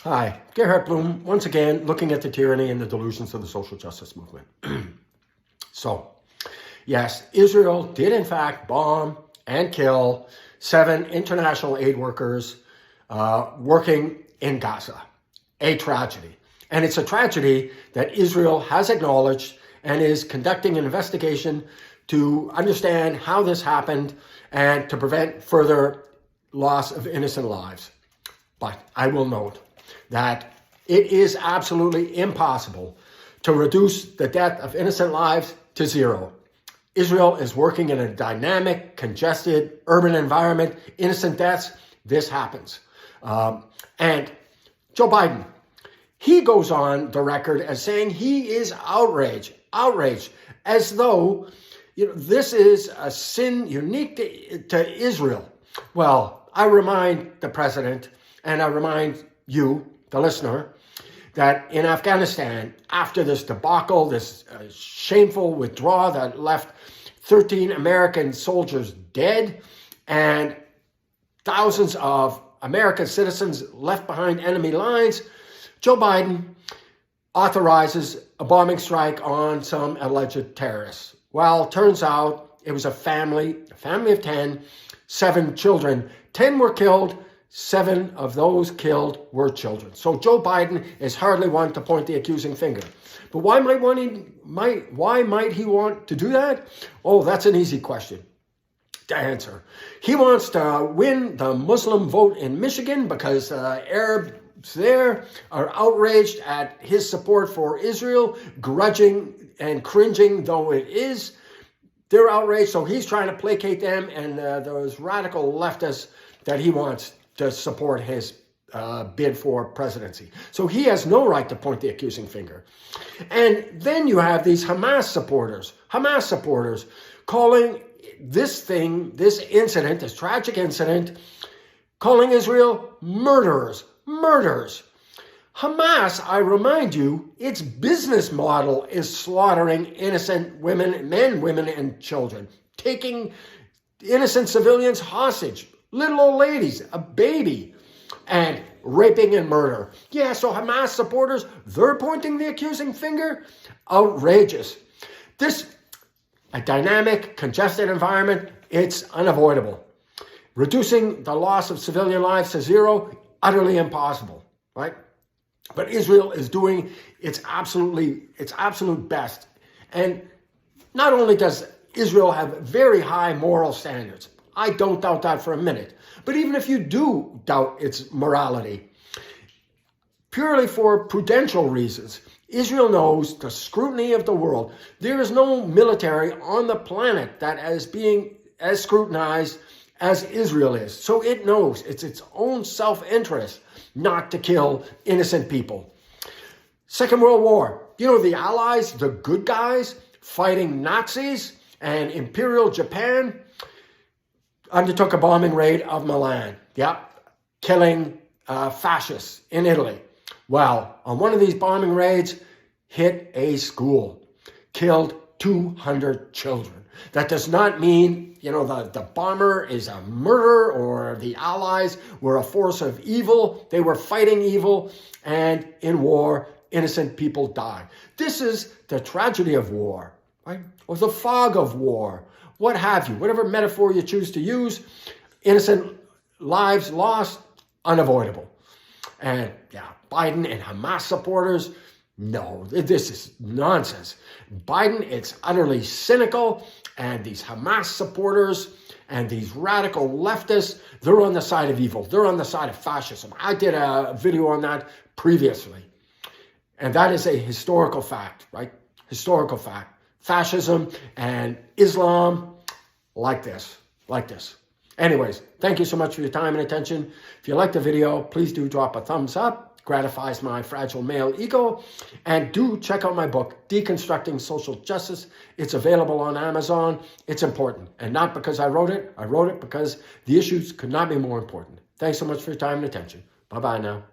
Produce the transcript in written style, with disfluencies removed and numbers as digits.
Hi, Gerhard Bloom, once again, looking at the tyranny and the delusions of the social justice movement. So, yes, Israel did in fact bomb and kill 7 international aid workers working in Gaza. A tragedy. And it's a tragedy that Israel has acknowledged and is conducting an investigation to understand how this happened and to prevent further loss of innocent lives. But I will note that it is absolutely impossible to reduce the death of innocent lives to zero. Israel is working in a dynamic, congested, urban environment. Innocent deaths, this happens. And Joe Biden, he goes on the record as saying he is outraged, as though this is a sin unique to Israel. Well, I remind the president, and I remind you, the listener, that in Afghanistan, after this debacle, this shameful withdrawal that left 13 American soldiers dead and thousands of American citizens left behind enemy lines, Joe Biden authorizes a bombing strike on some alleged terrorists. Well, turns out it was a family of 10, 7 children. 10 were killed. 7 of those killed were children. So Joe Biden is hardly one to point the accusing finger. But why might he want to do that? Oh, that's an easy question to answer. He wants to win the Muslim vote in Michigan because Arabs there are outraged at his support for Israel, grudging and cringing though it is. They're outraged, so he's trying to placate them and those radical leftists that he wants to support his bid for presidency. So he has no right to point the accusing finger. And then you have these Hamas supporters calling this incident, this tragic incident, calling Israel murderers. Hamas, I remind you, its business model is slaughtering innocent men, women, and children, taking innocent civilians hostage, little old ladies, a baby, and raping and murder. Yeah, so Hamas supporters, they're pointing the accusing finger? Outrageous. A dynamic, congested environment, it's unavoidable. Reducing the loss of civilian lives to zero, utterly impossible, right? But Israel is doing its absolute best. And not only does Israel have very high moral standards, I don't doubt that for a minute. But even if you do doubt its morality, purely for prudential reasons, Israel knows the scrutiny of the world. There is no military on the planet that is being as scrutinized as Israel is. So it knows it's its own self-interest not to kill innocent people. Second World War, the Allies, the good guys fighting Nazis and Imperial Japan, undertook a bombing raid of Milan. Killing fascists in Italy. Well, on one of these bombing raids, hit a school, killed 200 children. That does not mean, the bomber is a murderer or the Allies were a force of evil. They were fighting evil, and in war, innocent people die. This is the tragedy of war, right? Or the fog of war. What have you, whatever metaphor you choose to use, innocent lives lost, unavoidable. And Biden and Hamas supporters, no, this is nonsense. Biden, it's utterly cynical, and these Hamas supporters and these radical leftists, they're on the side of evil. They're on the side of fascism. I did a video on that previously. And that is a historical fact, right? Historical fact. Fascism and Islam, like this. Anyways, thank you so much for your time and attention. If you liked the video, please do drop a thumbs up. Gratifies my fragile male ego. And do check out my book, Deconstructing Social Justice. It's available on Amazon. It's important. And not because I wrote it. I wrote it because the issues could not be more important. Thanks so much for your time and attention. Bye-bye now.